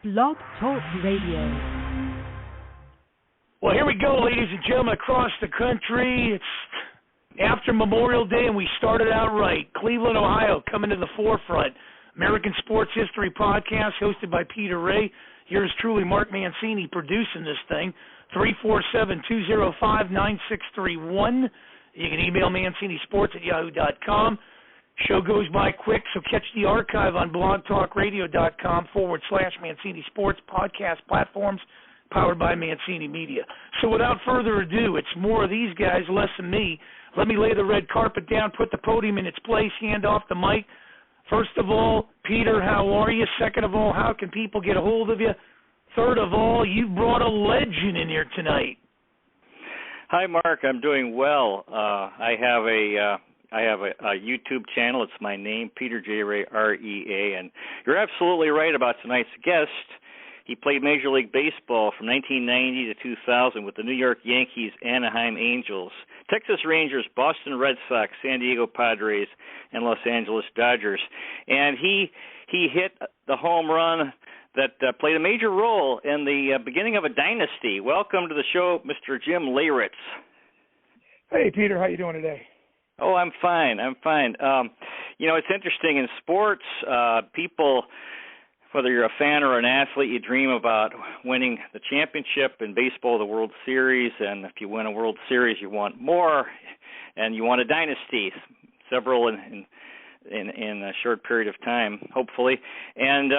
Blog Talk Radio. Well, here we go, ladies and gentlemen, across the country. It's after Memorial Day, and we started out right. Cleveland, Ohio, coming to the forefront. American Sports History Podcast, hosted by Peter Ray. Yours truly, Mark Mancini, producing this thing. 347-205-9631. You can email mancinisports@yahoo.com. Show goes by quick, so catch the archive on blogtalkradio.com/Mancini Sports podcast platforms powered by Mancini Media. So without further ado, it's more of these guys, less of me. Let me lay the red carpet down, put the podium in its place, hand off the mic. First of all, Peter, how are you? Second of all, how can people get a hold of you? Third of all, you brought a legend in here tonight. Hi, Mark. I'm doing well. I have a YouTube channel. It's my name, Peter J. Ray, R-E-A. And you're absolutely right about tonight's guest. He played Major League Baseball from 1990 to 2000 with the New York Yankees, Anaheim Angels, Texas Rangers, Boston Red Sox, San Diego Padres, and Los Angeles Dodgers. And he hit the home run that played a major role in the beginning of a dynasty. Welcome to the show, Mr. Jim Leyritz. Hey, Peter. How you doing today? Oh, I'm fine. It's interesting in sports. People, whether you're a fan or an athlete, you dream about winning the championship. In baseball, the World Series, and if you win a World Series, you want more, and you want a dynasty, several in a short period of time, hopefully. And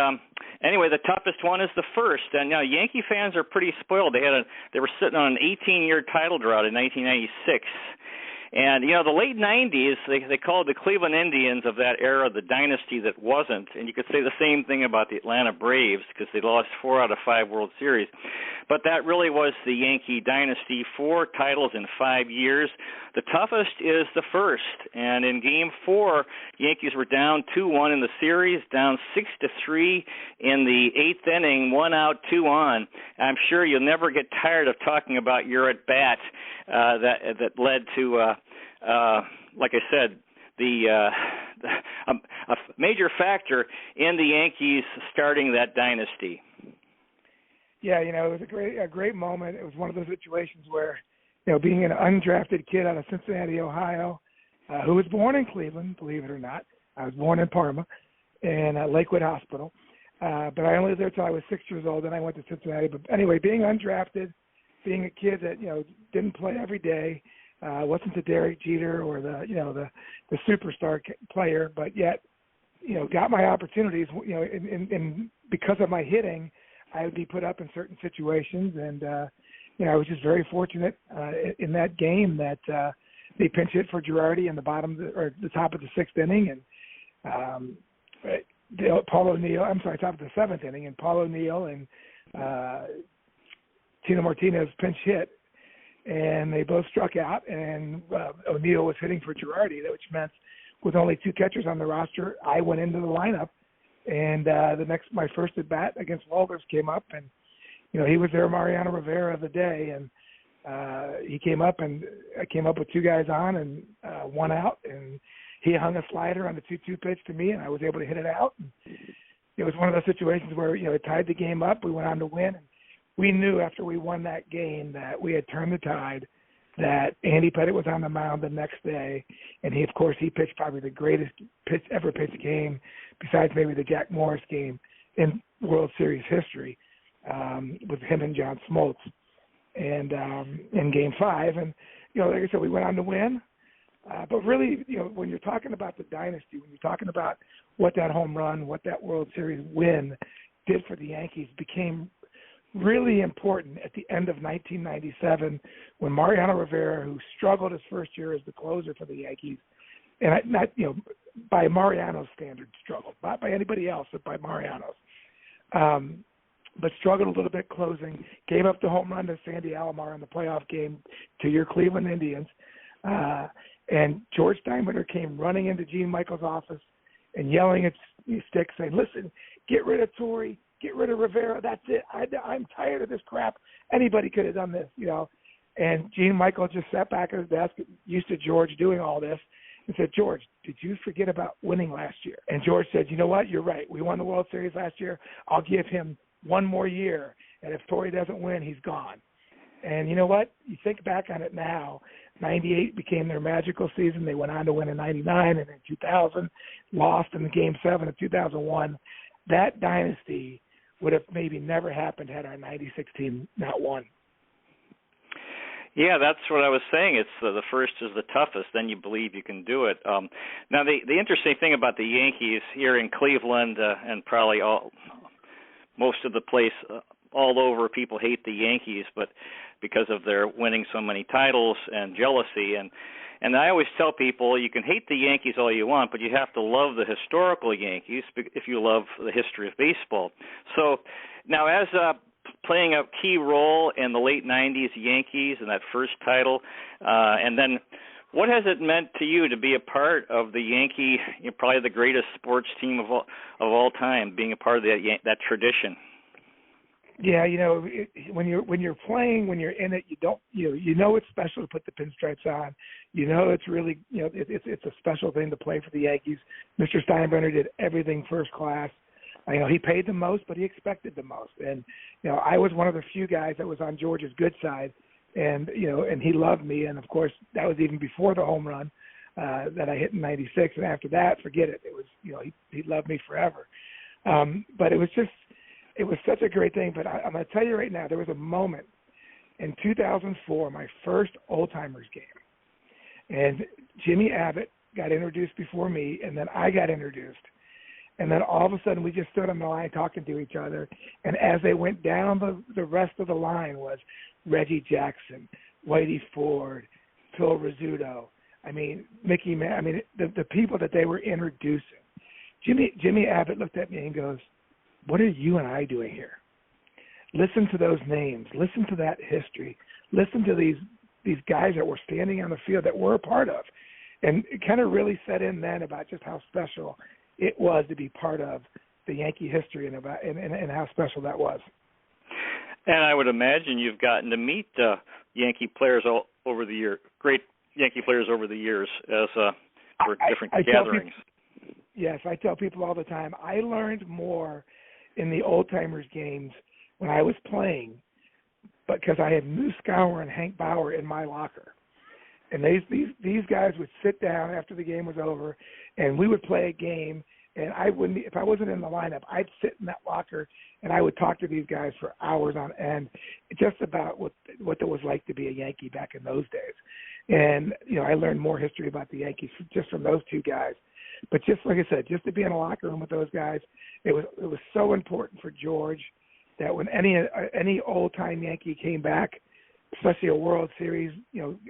anyway, the toughest one is the first. And Yankee fans are pretty spoiled. They were sitting on an 18-year title drought in 1996. And, the late 90s, they called the Cleveland Indians of that era the dynasty that wasn't. And you could say the same thing about the Atlanta Braves because they lost 4 out of 5 World Series. But that really was the Yankee dynasty, 4 titles in 5 years. The toughest is the first. And in Game 4, Yankees were down 2-1 in the series, down 6-3 in the 8th inning, 1 out, 2 on. I'm sure you'll never get tired of talking about your at-bat that led to like I said, a major factor in the Yankees starting that dynasty. Yeah, it was a great moment. It was one of those situations where, being an undrafted kid out of Cincinnati, Ohio, who was born in Cleveland, believe it or not. I was born in Parma, in Lakewood Hospital. But I only lived there until I was 6 years old, and I went to Cincinnati. But anyway, being undrafted, being a kid that, didn't play every day, wasn't the Derek Jeter or the superstar player, but yet, got my opportunities, and because of my hitting, I would be put up in certain situations. And, I was just very fortunate in that game that they pinch hit for Girardi in the top of the 6th inning. And top of the 7th inning, and Paul O'Neill and Tino Martinez pinch hit. And they both struck out, and O'Neill was hitting for Girardi, which meant with only 2 catchers on the roster, I went into the lineup. And my first at bat against Walters came up, and he was their Mariano Rivera of the day, and he came up, and I came up with 2 guys on and 1 out, and he hung a slider on the 2-2 pitch to me, and I was able to hit it out. And it was one of those situations where it tied the game up. We went on to win. And we knew after we won that game that we had turned the tide, that Andy Pettitte was on the mound the next day, and he pitched probably the greatest ever pitched game, besides maybe the Jack Morris game in World Series history, with him and John Smoltz, and in Game 5. And, like I said, we went on to win. But really, when you're talking about the dynasty, when you're talking about what that home run, what that World Series win did for the Yankees, became really important at the end of 1997 when Mariano Rivera, who struggled his first year as the closer for the Yankees, and not by Mariano's standards struggled, not by anybody else, but by Mariano's, but struggled a little bit closing, gave up the home run to Sandy Alomar in the playoff game to your Cleveland Indians, and George Steinbrenner came running into Gene Michael's office and yelling at Stick, saying, "Listen, get rid of Torrey, get rid of Rivera. That's it. I'm tired of this crap. Anybody could have done this, And Gene Michael just sat back at his desk, used to George doing all this, and said, "George, did you forget about winning last year?" And George said, "You know what? You're right. We won the World Series last year. I'll give him one more year, and if Torrey doesn't win, he's gone. And you know what? You think back on it now, 98 became their magical season. They went on to win in 99, and in 2000, lost in the Game 7 of 2001. That dynasty would have maybe never happened had our 96 team not won. Yeah, that's what I was saying. It's the first is the toughest. Then you believe you can do it. Now, the interesting thing about the Yankees here in Cleveland and probably most of the place all over, people hate the Yankees, but because of their winning so many titles and jealousy. And I always tell people you can hate the Yankees all you want, but you have to love the historical Yankees if you love the history of baseball. So now as playing a key role in the late 90s Yankees and that first title. And then what has it meant to you to be a part of the Yankee, probably the greatest sports team of all time, being a part of that tradition? Yeah, when you're playing, when you're in it, you know it's special to put the pinstripes on. It's really, it's a special thing to play for the Yankees. Mr. Steinbrenner did everything first class. He paid the most, but he expected the most. And, I was one of the few guys that was on George's good side. And, and he loved me. And, of course, that was even before the home run that I hit in 96. And after that, forget it. It was, he loved me forever. But it was such a great thing. But I'm going to tell you right now, there was a moment in 2004, my first old-timers game. And Jimmy Abbott got introduced before me, and then I got introduced. And then all of a sudden we just stood on the line talking to each other. And as they went down, the rest of the line was Reggie Jackson, Whitey Ford, Phil Rizzuto. Mickey Mantle. The people that they were introducing. Jimmy Abbott looked at me and goes, "What are you and I doing here? Listen to those names. Listen to that history. Listen to these guys that were standing on the field that we're a part of." And it kind of really set in then about just how special it was to be part of the Yankee history and how special that was. And I would imagine you've gotten to meet Yankee players all over the year, great Yankee players over the years as for different gatherings. Yes, I tell people all the time, I learned more in the old-timers games when I was playing, but because I had Moose Gower and Hank Bauer in my locker. And these guys would sit down after the game was over, and we would play a game. And if I wasn't in the lineup, I'd sit in that locker and I would talk to these guys for hours on end, just about what it was like to be a Yankee back in those days. And I learned more history about the Yankees just from those two guys. But just like I said, just to be in a locker room with those guys, it was so important for George that when any old time Yankee came back, especially a World Series,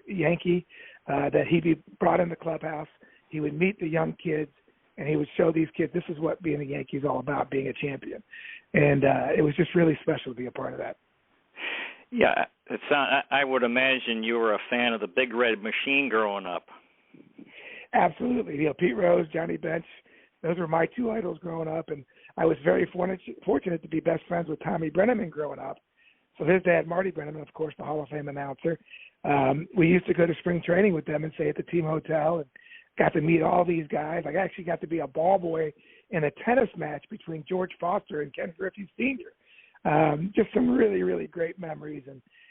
Yankee, that he'd be brought in the clubhouse. He would meet the young kids, and he would show these kids this is what being a Yankee is all about, being a champion. And it was just really special to be a part of that. Yeah, I would imagine you were a fan of the Big Red Machine growing up. Absolutely. Pete Rose, Johnny Bench, those were my two idols growing up, and I was very fortunate to be best friends with Tommy Brenneman growing up. So his dad, Marty Brenneman, of course, the Hall of Fame announcer. We used to go to spring training with them and stay at the team hotel and got to meet all these guys. I actually got to be a ball boy in a tennis match between George Foster and Ken Griffey Sr. Just some really, really great memories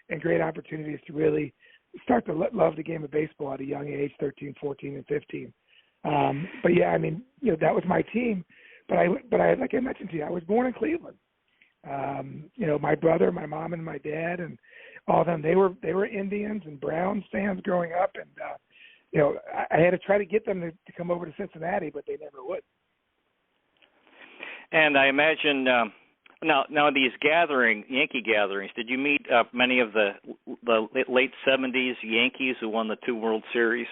and great opportunities to really start to love the game of baseball at a young age, 13, 14, and 15. But yeah, that was my team. But I like I mentioned to you, I was born in Cleveland. My brother, my mom, and my dad, and all of them, they were Indians and Browns fans growing up, and I had to try to get them to come over to Cincinnati, but they never would. And I imagine now these Yankee gatherings, did you meet many of the late 70s Yankees who won the 2 World Series?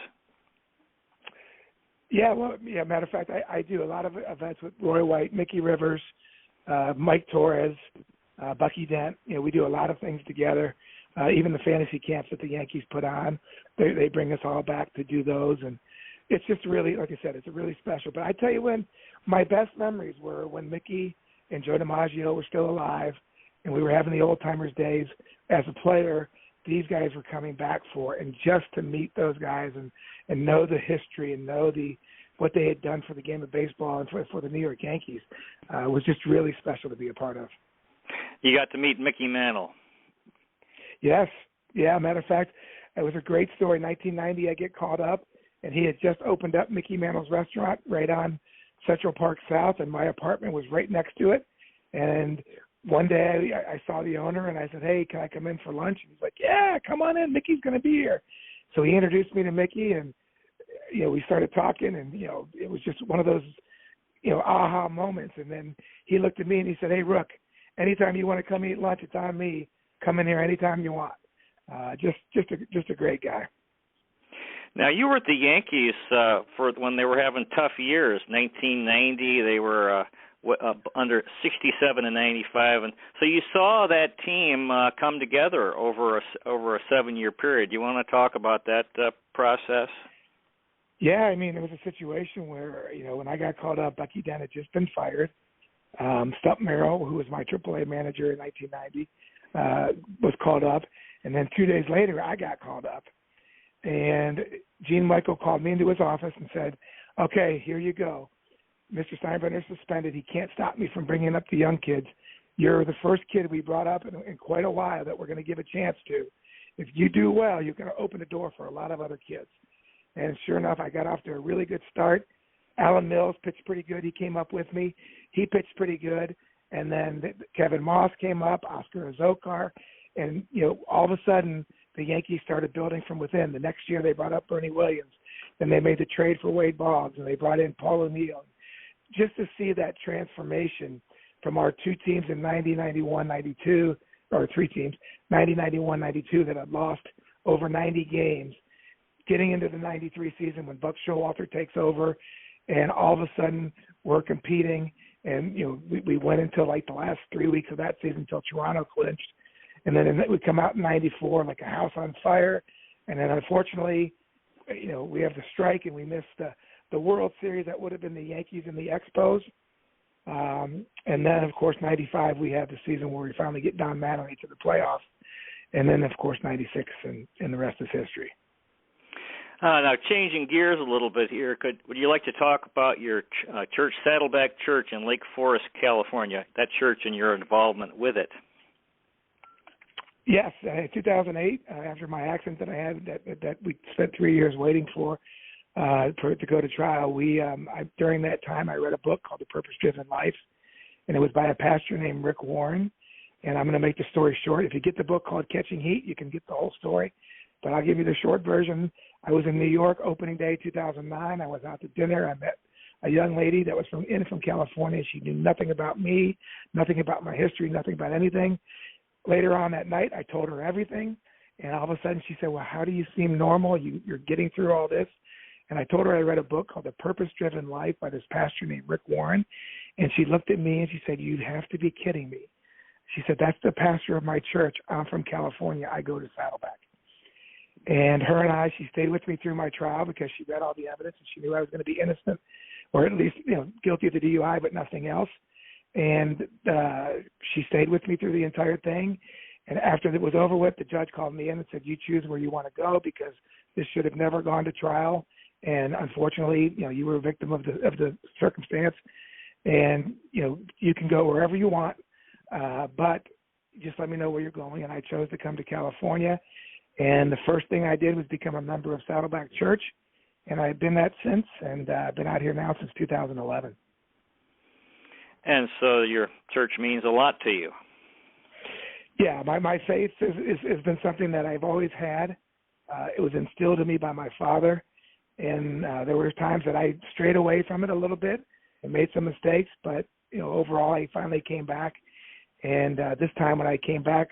Yeah, matter of fact, I do a lot of events with Roy White, Mickey Rivers, Mike Torres, Bucky Dent. We do a lot of things together. Even the fantasy camps that the Yankees put on, they bring us all back to do those. And it's just really, like I said, it's really special. But I tell you when my best memories were when Mickey and Joe DiMaggio were still alive and we were having the old-timers days. As a player, these guys were coming back for, and just to meet those guys and know the history and know what they had done for the game of baseball and for the New York Yankees was just really special to be a part of. You got to meet Mickey Mantle. Yes. Yeah, matter of fact, it was a great story. 1990, I get called up, and he had just opened up Mickey Mantle's restaurant right on Central Park South, and my apartment was right next to it. And one day I saw the owner, and I said, hey, can I come in for lunch? And he's like, yeah, come on in. Mickey's going to be here. So he introduced me to Mickey, and, we started talking, and, it was just one of those, aha moments. And then he looked at me, and he said, hey, Rook, anytime you want to come eat lunch, it's on me. Come in here anytime you want. Just a great guy. Now, you were at the Yankees for when they were having tough years. 1990, they were under 67 and 95, and so you saw that team come together over a 7-year period. You want to talk about that process? Yeah, I mean, it was a situation where when I got called up, Bucky Dent had just been fired. Stump Merrill, who was my AAA manager in 1990, was called up, and then 2 days later, I got called up. And Gene Michael called me into his office and said, okay, here you go. Mr. Steinbrenner's suspended. He can't stop me from bringing up the young kids. You're the first kid we brought up in quite a while that we're going to give a chance to. If you do well, you're going to open the door for a lot of other kids. And sure enough, I got off to a really good start. Alan Mills pitched pretty good. He came up with me. He pitched pretty good. And then Kevin Moss came up, Oscar Azokar. And, all of a sudden, the Yankees started building from within. The next year, they brought up Bernie Williams. Then they made the trade for Wade Boggs, and they brought in Paul O'Neill. Just to see that transformation from our two teams in 90, 91, 92, or three teams, 90, 91, 92, that had lost over 90 games, getting into the 93 season when Buck Showalter takes over, and all of a sudden we're competing. And, we went into like the last 3 weeks of that season until Toronto clinched. And then we come out in 94 like a house on fire. And then unfortunately, we have the strike and we missed the World Series. That would have been the Yankees and the Expos. And then, of course, 95, we had the season where we finally get Don Mattingly to the playoffs. And then, of course, 96, and the rest is history. Now, changing gears a little bit here, would you like to talk about your church, Saddleback Church in Lake Forest, California, that church and your involvement with it? Yes, in 2008, after my accident that I had, that we spent 3 years waiting for it to go to trial, during that time I read a book called The Purpose-Driven Life, and it was by a pastor named Rick Warren. And I'm going to make the story short. If you get the book called Catching Heat, you can get the whole story, but I'll give you the short version. I was in New York opening day 2009. I was out to dinner. I met a young lady that was from California. She knew nothing about me, nothing about my history, nothing about anything. Later on that night, I told her everything, and all of a sudden she said, well, how do you seem normal? You're getting through all this. And I told her I read a book called The Purpose-Driven Life by this pastor named Rick Warren, and she looked at me and she said, you have to be kidding me. She said, that's the pastor of my church. I'm from California. I go to Saddleback. And she stayed with me through my trial because she read all the evidence and she knew I was going to be innocent, or at least, guilty of the DUI, but nothing else. And she stayed with me through the entire thing. And after it was over with, the judge called me in and said, you choose where you want to go because this should have never gone to trial. And unfortunately, you were a victim of the circumstance. And, you can go wherever you want, but just let me know where you're going. And I chose to come to California. And the first thing I did was become a member of Saddleback Church, and I've been that since, and I've been out here now since 2011. And so your church means a lot to you. Yeah, my faith has been something that I've always had. It was instilled in me by my father, and there were times that I strayed away from it a little bit and made some mistakes, but overall I finally came back. And this time when I came back,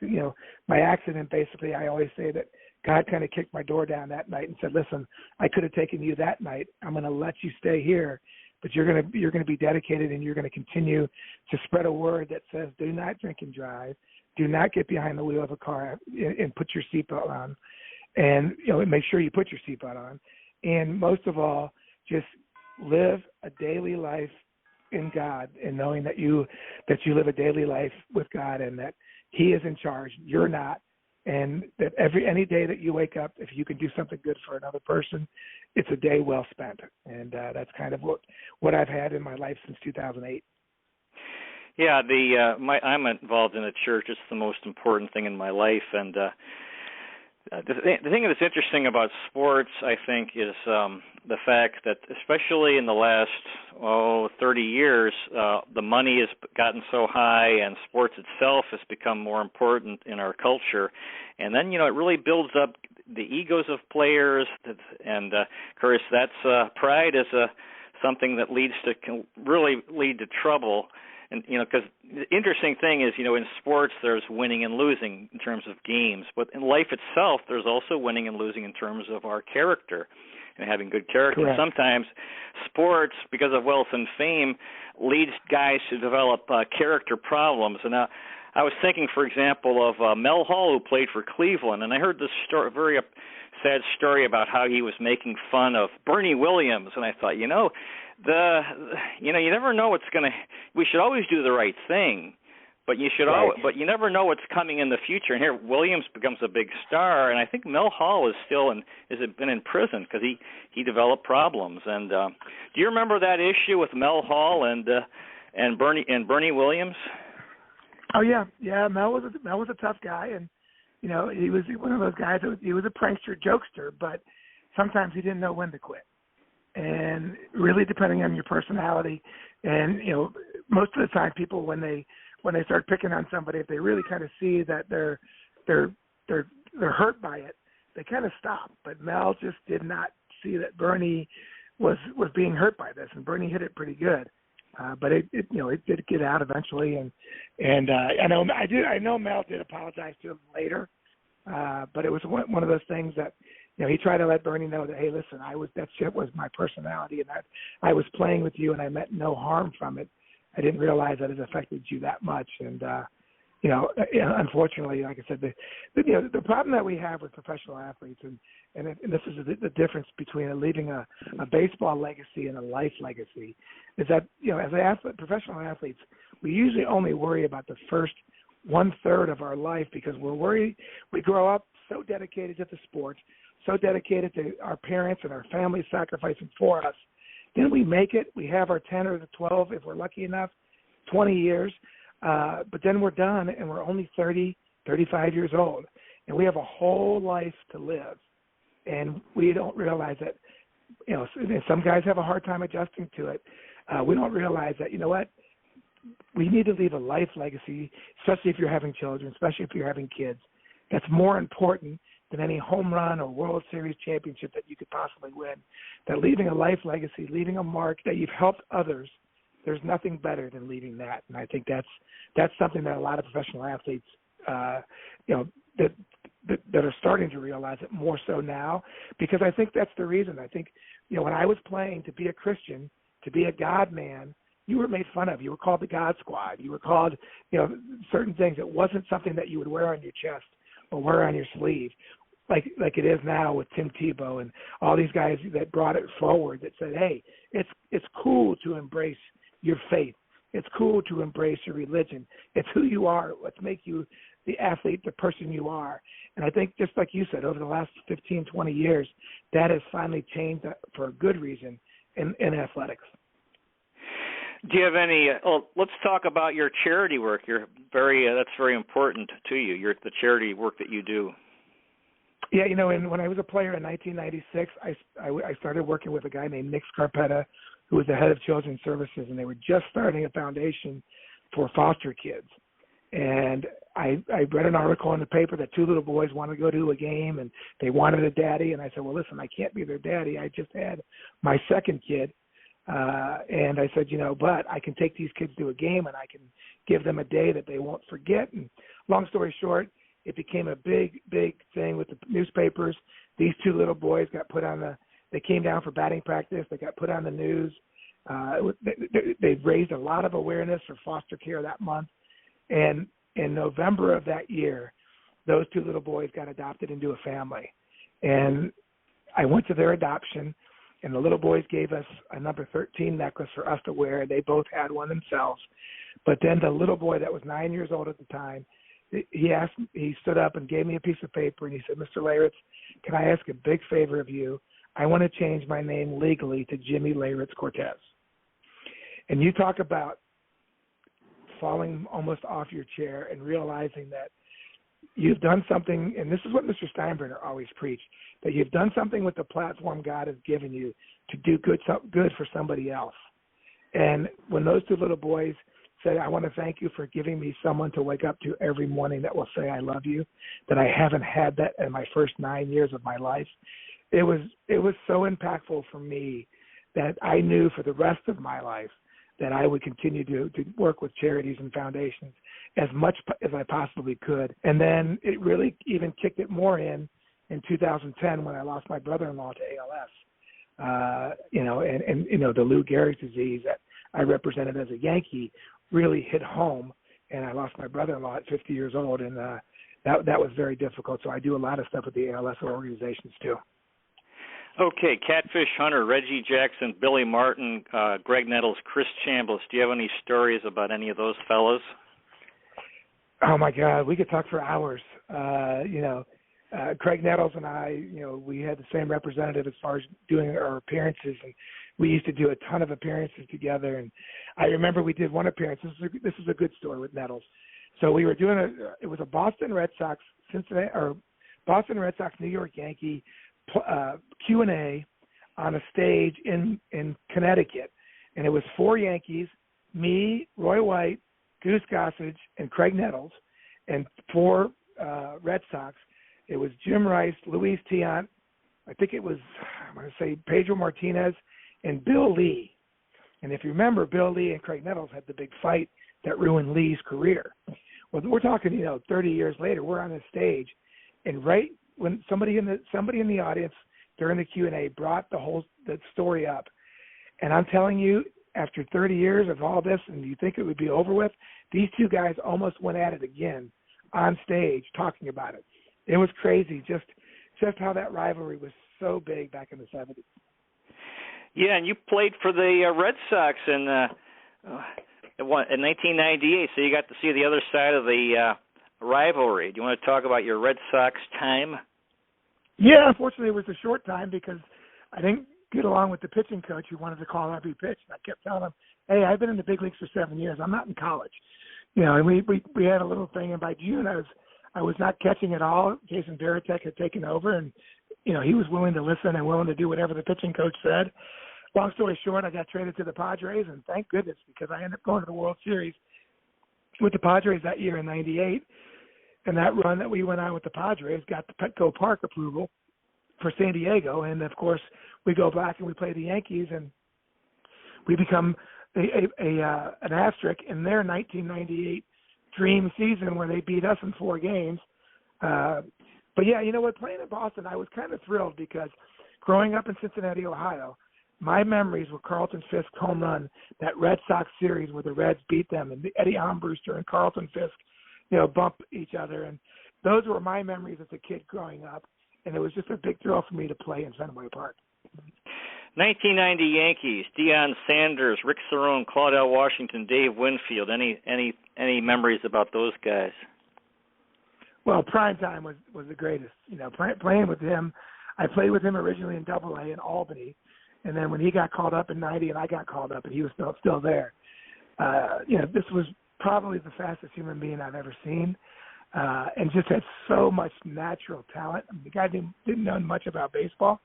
my accident, basically, I always say that God kind of kicked my door down that night and said, listen, I could have taken you that night. I'm going to let you stay here, but you're going to be dedicated and you're going to continue to spread a word that says, do not drink and drive. Do not get behind the wheel of a car and put your seatbelt on. And, make sure you put your seatbelt on. And most of all, just live a daily life in God, and knowing that you live a daily life with God and that He is in charge, you're not, and that any day that you wake up, if you can do something good for another person, it's a day well spent. And that's kind of what I've had in my life since 2008. Yeah, I'm involved in a church. It's the most important thing in my life, and the thing that's interesting about sports, I think, is the fact that, especially in the last 30 years, the money has gotten so high, and sports itself has become more important in our culture. And then, it really builds up the egos of players, and of course, that's pride is something that can really lead to trouble. And, because the interesting thing is, in sports, there's winning and losing in terms of games. But in life itself, there's also winning and losing in terms of our character and having good character. Correct. Sometimes sports, because of wealth and fame, leads guys to develop character problems. And I was thinking, for example, of Mel Hall, who played for Cleveland. And I heard this very sad story about how he was making fun of Bernie Williams. And I thought, you never know what's going to. We should always do the right thing, but you never know what's coming in the future. And here, Williams becomes a big star, and I think Mel Hall is been in prison because he developed problems. And do you remember that issue with Mel Hall and Bernie Williams? Oh yeah. Mel was a tough guy, and he was one of those guys. He was a prankster, jokester, but sometimes he didn't know when to quit. And really, depending on your personality, and most of the time, people when they start picking on somebody, if they really kind of see that they're hurt by it, they kind of stop. But Mel just did not see that Bernie was being hurt by this, and Bernie hit it pretty good. But it did get out eventually, and I know Mel did apologize to him later, but it was one of those things that. He tried to let Bernie know that, hey, listen, that shit was my personality, and I was playing with you, and I meant no harm from it. I didn't realize that it affected you that much, and unfortunately, like I said, the problem that we have with professional athletes, and this is the difference between leaving a baseball legacy and a life legacy, is that as professional athletes, we usually only worry about the first 1/3 of our life because we're worried. We grow up so dedicated to the sport, so dedicated to our parents and our families sacrificing for us. Then we make it. We have our 10 or the 12, if we're lucky enough, 20 years. But then we're done, and we're only 30, 35 years old. And we have a whole life to live. And we don't realize that, some guys have a hard time adjusting to it. We don't realize that, we need to leave a life legacy, especially if you're having children, especially if you're having kids. That's more important than any home run or World Series championship that you could possibly win. That leaving a life legacy, leaving a mark that you've helped others, there's nothing better than leaving that. And I think that's something that a lot of professional athletes, that are starting to realize it more so now, because I think that's the reason. I think, when I was playing, to be a Christian, to be a God man, you were made fun of. You were called the God Squad. You were called, certain things. It wasn't something that you would wear on your chest or wear on your sleeve, like it is now with Tim Tebow and all these guys that brought it forward, that said, hey, it's cool to embrace your faith. It's cool to embrace your religion. It's who you are. Let's make you the athlete, the person you are. And I think, just like you said, over the last 15, 20 years, that has finally changed for a good reason in athletics. Do you have any? Let's talk about your charity work. That's very important to you. The charity work that you do. Yeah, and when I was a player in 1996, I started working with a guy named Nick Scarpetta, who was the head of Children's Services, and they were just starting a foundation for foster kids. And I read an article in the paper that 2 little boys wanted to go to a game, and they wanted a daddy. And I said, well, listen, I can't be their daddy. I just had my second kid. And I said, but I can take these kids to a game, and I can give them a day that they won't forget. And long story short, it became a big, big thing with the newspapers. These 2 little boys got put on they came down for batting practice. They got put on the news. They raised a lot of awareness for foster care that month. And in November of that year, those 2 little boys got adopted into a family. And I went to their adoption, and the little boys gave us a number 13 necklace for us to wear. They both had one themselves. But then the little boy that was 9 years old at the time, he stood up and gave me a piece of paper, and he said, Mr. Leyritz, can I ask a big favor of you? I want to change my name legally to Jimmy Leyritz Cortez. And you talk about falling almost off your chair and realizing that you've done something, and this is what Mr. Steinbrenner always preached, that you've done something with the platform God has given you to do good for somebody else. And when those two little boys said, I want to thank you for giving me someone to wake up to every morning that will say I love you, that I haven't had that in my first 9 years of my life, it was so impactful for me that I knew for the rest of my life that I would continue to work with charities and foundations as much as I possibly could. And then it really even kicked it more in 2010 when I lost my brother-in-law to ALS. The Lou Gehrig's disease that I represented as a Yankee really hit home, and I lost my brother-in-law at 50 years old, and that was very difficult. So I do a lot of stuff with the ALS organizations too. Okay, Catfish Hunter, Reggie Jackson, Billy Martin, Greg Nettles, Chris Chambliss. Do you have any stories about any of those fellows? Oh my God, we could talk for hours. Craig Nettles and I, we had the same representative as far as doing our appearances, and we used to do a ton of appearances together. And I remember we did one appearance. This is a good story with Nettles. So we were doing it was a Boston Red Sox, New York Yankee Q&A on a stage in Connecticut, and it was 4 Yankees, me, Roy White, Goose Gossage, and Craig Nettles, and 4 Red Sox. It was Jim Rice, Luis Tiant, I think it was, I'm going to say Pedro Martinez, and Bill Lee. And if you remember, Bill Lee and Craig Nettles had the big fight that ruined Lee's career. Well, we're talking, 30 years later, we're on the stage, and right when somebody in the audience during the Q&A brought the story up, and I'm telling you, after 30 years of all this, and you think it would be over with, these two guys almost went at it again on stage talking about it. It was crazy, just how that rivalry was so big back in the 70s. Yeah, and you played for the Red Sox in 1998, so you got to see the other side of the rivalry. Do you want to talk about your Red Sox time? Yeah, unfortunately, it was a short time because I didn't get along with the pitching coach who wanted to call every pitch. And I kept telling him, hey, I've been in the big leagues for 7 years. I'm not in college. And we had a little thing, and by June I was not catching at all. Jason Varitek had taken over, and he was willing to listen and willing to do whatever the pitching coach said. Long story short, I got traded to the Padres, and thank goodness, because I ended up going to the World Series with the Padres that year in '98. And that run that we went on with the Padres got the Petco Park approval for San Diego. And, of course, we go back and we play the Yankees, and we become an asterisk in their 1998 dream season where they beat us in 4 games. But, yeah, you know what, playing in Boston, I was kind of thrilled because growing up in Cincinnati, Ohio, my memories were Carlton Fisk home run, that Red Sox series where the Reds beat them, and Eddie Armbruster and Carlton Fisk bump each other. And those were my memories as a kid growing up. And it was just a big thrill for me to play in Fenway Park. 1990 Yankees, Dion Sanders, Rick Cerone, Claudell Washington, Dave Winfield. Any memories about those guys? Well, primetime was the greatest. Playing with him, I played with him originally in AA in Albany. And then when he got called up in 90 and I got called up and he was still there, this was probably the fastest human being I've ever seen, and just had so much natural talent. I mean, the guy didn't know much about baseball,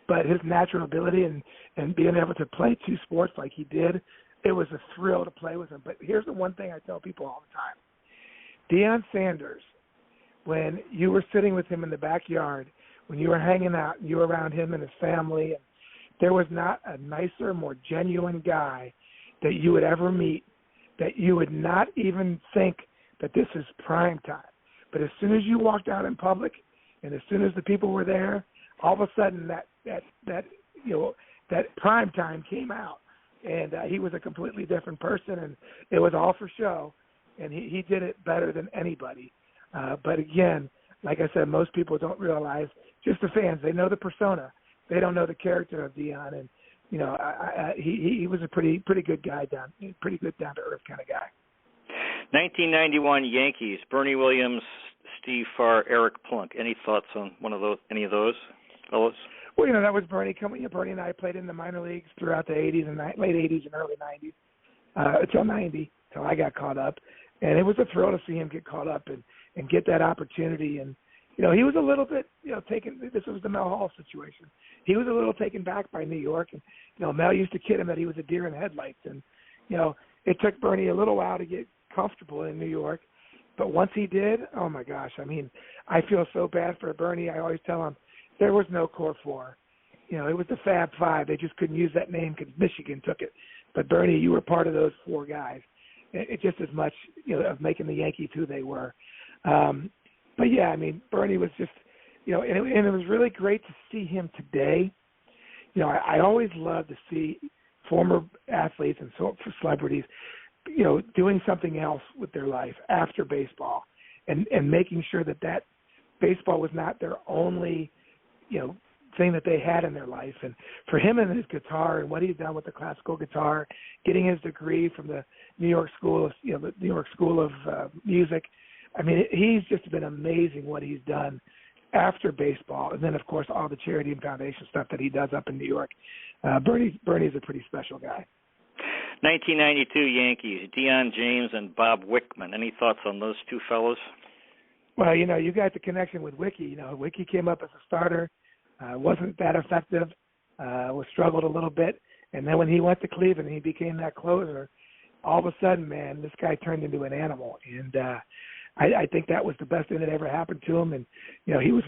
but his natural ability and being able to play 2 sports like he did, it was a thrill to play with him. But here's the one thing I tell people all the time. Deion Sanders, when you were sitting with him in the backyard, when you were hanging out, and you were around him and his family, and there was not a nicer, more genuine guy that you would ever meet, that you would not even think that this is prime time. But as soon as you walked out in public, and as soon as the people were there, all of a sudden that prime time came out, and he was a completely different person, and it was all for show, and he did it better than anybody. But again, like I said, most people don't realize, just the fans, they know the persona, they don't know the character of Dion, and he was a pretty good guy, pretty good down to earth kind of guy. 1991 Yankees, Bernie Williams, Steve Farr, Eric Plunk. Any thoughts on any of those fellows? Well, that was Bernie. Bernie and I played in the minor leagues throughout the 80s and late 80s and early 90s until 90. till I got caught up. And it was a thrill to see him get caught up and get that opportunity. And, he was a little bit, taken. This was the Mel Hall situation. He was a little taken back by New York. And, Mel used to kid him that he was a deer in the headlights. And, it took Bernie a little while to get comfortable in New York. But once he did, oh, my gosh, I feel so bad for Bernie. I always tell him there was no Core 4. It was the Fab Five. They just couldn't use that name because Michigan took it. But, Bernie, you were part of those 4 guys. It just as much, of making the Yankees who they were. But, yeah, Bernie was just, and it was really great to see him today. I always love to see former athletes and celebrities, doing something else with their life after baseball and making sure that baseball was not their only, thing that they had in their life. And for him and his guitar and what he's done with the classical guitar, getting his degree from the New York School of, the New York School of Music, he's just been amazing what he's done after baseball. And then, of course, all the charity and foundation stuff that he does up in New York. Bernie's a pretty special guy. 1992 Yankees, Dion James and Bob Wickman. Any thoughts on those two fellows? Well, you got the connection with Wiki. Wiki came up as a starter, wasn't that effective, was struggled a little bit. And then when he went to Cleveland, he became that closer. All of a sudden, man, this guy turned into an animal. And I think that was the best thing that ever happened to him. And, he was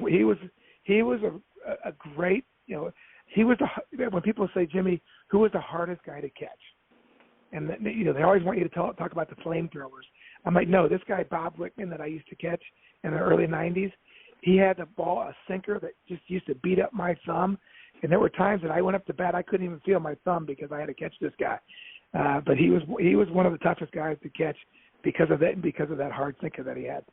a great, he was when people say, Jimmy, who was the hardest guy to catch? And, they always want you to talk about the flamethrowers. I'm like, no, this guy, Bob Wickman, that I used to catch in the early 90s, he had the ball, a sinker that just used to beat up my thumb. And there were times that I went up to bat, I couldn't even feel my thumb because I had to catch this guy. But he was one of the toughest guys to catch because of that hard sinker that he had.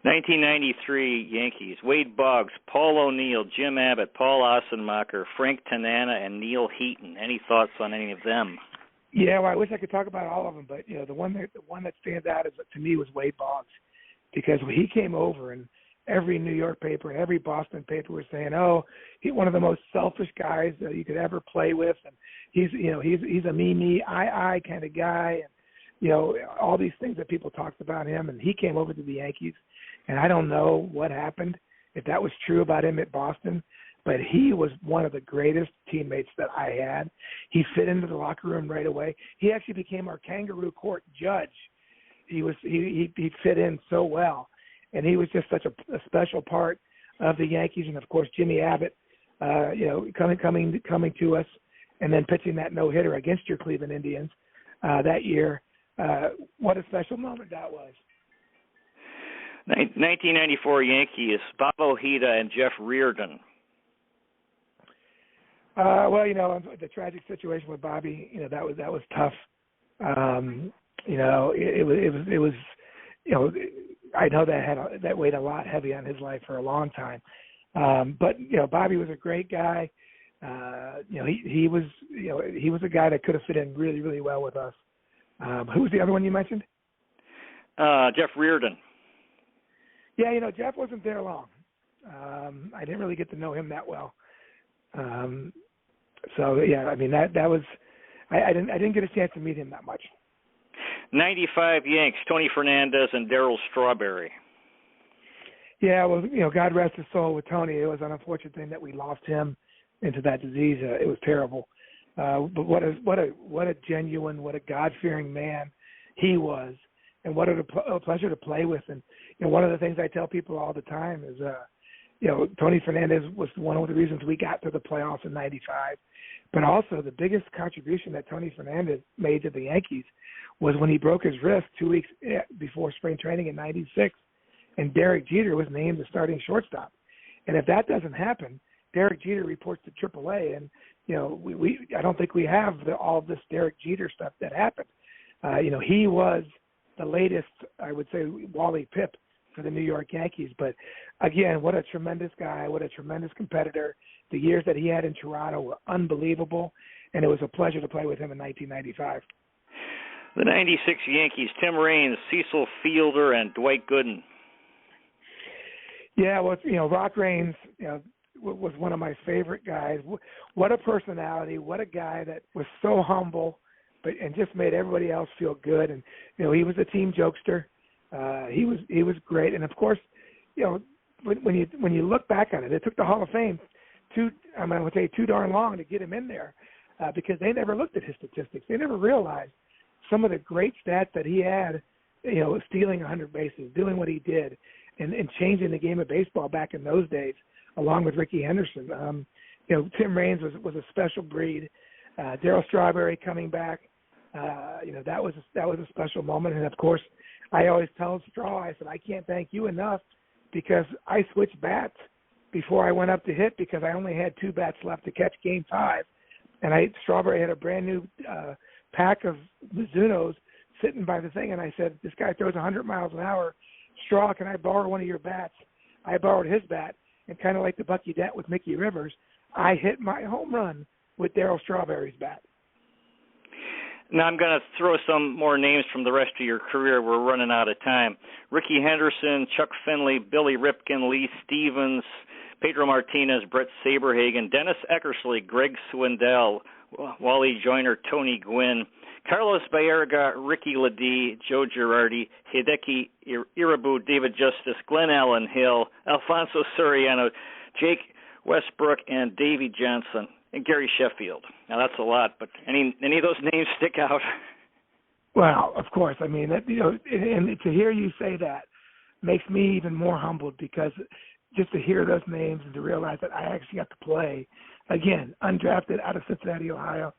1993 Yankees, Wade Boggs, Paul O'Neill, Jim Abbott, Paul Ossenmacher, Frank Tanana, and Neil Heaton. Any thoughts on any of them? Yeah, well, I wish I could talk about all of them, but the one that stands out to me was Wade Boggs, because when he came over and every New York paper and every Boston paper was saying, "Oh, he's one of the most selfish guys that you could ever play with, and he's a me, I kind of guy," and all these things that people talked about him. And he came over to the Yankees, and I don't know what happened, if that was true about him at Boston, but he was one of the greatest teammates that I had. He fit into the locker room right away. He actually became our kangaroo court judge. He fit in so well, and he was just such a special part of the Yankees. And of course, Jimmy Abbott, coming to us, and then pitching that no hitter against your Cleveland Indians that year. What a special moment that was. 1994 Yankees, Bob Ojeda and Jeff Reardon. Well, the tragic situation with Bobby, that was tough. It was I know that weighed a lot heavy on his life for a long time. But Bobby was a great guy. He was a guy that could have fit in really, really well with us. Who was the other one you mentioned? Jeff Reardon. Yeah, Jeff wasn't there long. I didn't really get to know him that well. So yeah, that was I didn't get a chance to meet him that much. 95 Yanks, Tony Fernandez and Darryl Strawberry. Yeah, well, God rest his soul with Tony. It was an unfortunate thing that we lost him into that disease. It was terrible. But what a genuine, what a God-fearing man he was, and what a pleasure to play with. And one of the things I tell people all the time is, Tony Fernandez was one of the reasons we got to the playoffs in '95. But also the biggest contribution that Tony Fernandez made to the Yankees was when he broke his wrist 2 weeks before spring training in '96, and Derek Jeter was named the starting shortstop. And if that doesn't happen, Derek Jeter reports to AAA, and I don't think we have all of this Derek Jeter stuff that happened. He was the latest, I would say, Wally Pipp for the New York Yankees. But again, what a tremendous guy, what a tremendous competitor. The years that he had in Toronto were unbelievable, and it was a pleasure to play with him in 1995. The 96 Yankees, Tim Raines, Cecil Fielder, and Dwight Gooden. Yeah, well, Rock Raines, was one of my favorite guys. What a personality! What a guy that was so humble, and just made everybody else feel good. And he was a team jokester. He was great. And of course, when you look back on it, it took the Hall of Fame too darn long to get him in there, because they never looked at his statistics. They never realized some of the great stats that he had, stealing 100 bases, doing what he did, and changing the game of baseball back in those days, along with Ricky Henderson. Tim Raines was a special breed. Darryl Strawberry coming back, that was a special moment. And of course, I always tell Straw, I said, I can't thank you enough, because I switched bats before I went up to hit, because I only had 2 bats left to catch Game 5, and Strawberry had a brand new pack of Mizunos sitting by the thing, and I said, this guy throws 100 miles an hour. Straw, can I borrow one of your bats? I borrowed his bat, and kind of like the Bucky Dent with Mickey Rivers, I hit my home run with Darryl Strawberry's bat. Now I'm going to throw some more names from the rest of your career. We're running out of time. Ricky Henderson, Chuck Finley, Billy Ripken, Lee Stevens, Pedro Martinez, Brett Saberhagen, Dennis Eckersley, Greg Swindell, Wally Joyner, Tony Gwynn, Carlos Baerga, Ricky Ledee, Joe Girardi, Hideki Irabu, David Justice, Glenn Allen Hill, Alfonso Soriano, Jake Westbrook, and Davey Johnson, and Gary Sheffield. Now that's a lot, but any of those names stick out? Well, of course. I mean, and to hear you say that makes me even more humbled, because just to hear those names and to realize that I actually got to play, again, undrafted out of Cincinnati, Ohio,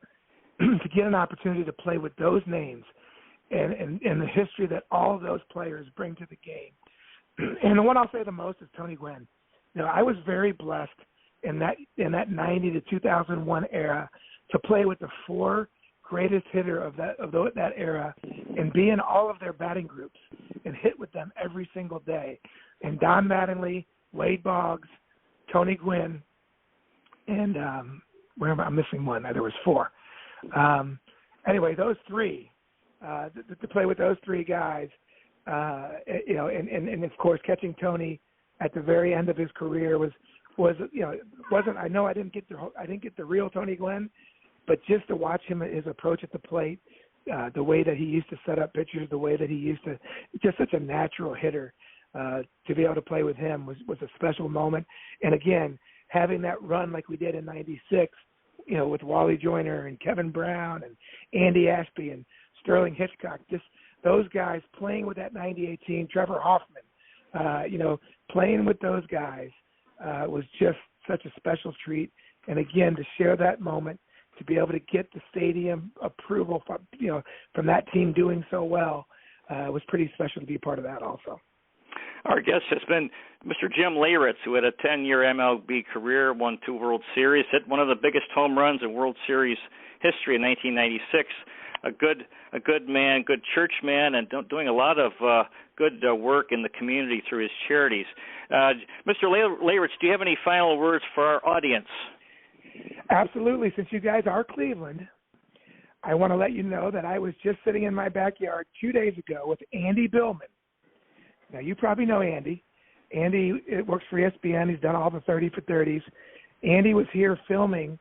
to get an opportunity to play with those names and the history that all of those players bring to the game. And the one I'll say the most is Tony Gwynn. I was very blessed in that 90 to 2001 era to play with the 4 greatest hitter of that era and be in all of their batting groups and hit with them every single day. And Don Mattingly, Wade Boggs, Tony Gwynn, and I'm missing one. There was 4. Anyway, those 3, to play with those 3 guys, and of course catching Tony at the very end of his career was wasn't. I know I didn't get the real Tony Gwynn, but just to watch his approach at the plate, the way that he used to set up pitchers, the way that he used to, just such a natural hitter. To be able to play with him was a special moment. And again, having that run like we did in '96, with Wally Joyner and Kevin Brown and Andy Ashby and Sterling Hitchcock, just those guys playing with that '98 team, Trevor Hoffman, playing with those guys was just such a special treat. And again, to share that moment, to be able to get the stadium approval from that team doing so well, was pretty special to be a part of that also. Our guest has been Mr. Jim Leyritz, who had a 10-year MLB career, won 2 World Series, hit one of the biggest home runs in World Series history in 1996. A good man, good church man, and doing a lot of good work in the community through his charities. Mr. Leyritz, do you have any final words for our audience? Absolutely. Since you guys are Cleveland, I want to let you know that I was just sitting in my backyard 2 days ago with Andy Billman. Now, you probably know Andy. Andy works for ESPN. He's done all the 30 for 30s. Andy was here filming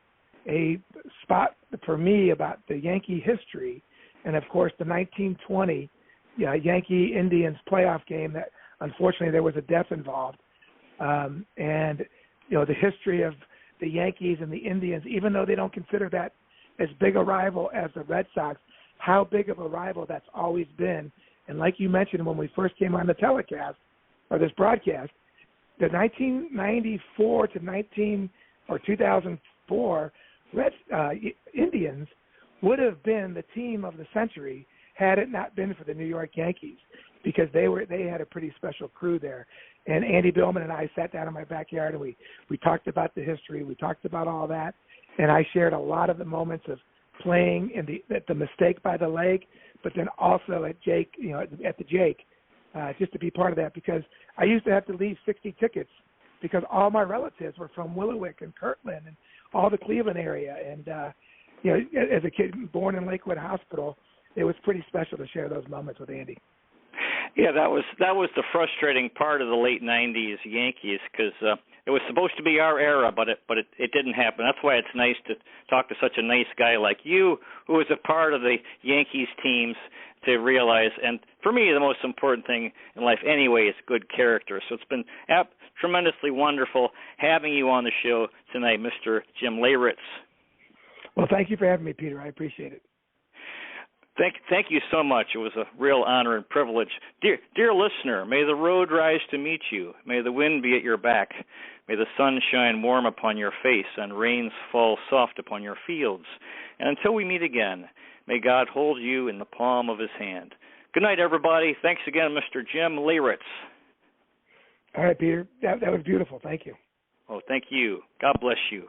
a spot for me about the Yankee history and, of course, the 1920 Yankee-Indians playoff game that, unfortunately, there was a death involved. And, the history of the Yankees and the Indians, even though they don't consider that as big a rival as the Red Sox, how big of a rival that's always been. And like you mentioned when we first came on the telecast, or this broadcast, the 1994 to 2004 Indians would have been the team of the century had it not been for the New York Yankees, because they had a pretty special crew there. And Andy Billman and I sat down in my backyard and we talked about the history, we talked about all that, and I shared a lot of the moments of playing at the mistake by the lake, but then also at Jake, at the Jake, just to be part of that, because I used to have to leave 60 tickets because all my relatives were from Willowick and Kirtland and all the Cleveland area. And, as a kid born in Lakewood Hospital, it was pretty special to share those moments with Andy. Yeah, that was the frustrating part of the late '90s Yankees, because it was supposed to be our era, but it didn't happen. That's why it's nice to talk to such a nice guy like you, who was a part of the Yankees teams, to realize. And for me, the most important thing in life, anyway, is good character. So it's been tremendously wonderful having you on the show tonight, Mr. Jim Leyritz. Well, thank you for having me, Peter. I appreciate it. Thank you so much. It was a real honor and privilege. Dear listener, may the road rise to meet you. May the wind be at your back. May the sun shine warm upon your face and rains fall soft upon your fields. And until we meet again, may God hold you in the palm of his hand. Good night, everybody. Thanks again, Mr. Jim Leyritz. All right, Peter. That was beautiful. Thank you. Oh, thank you. God bless you.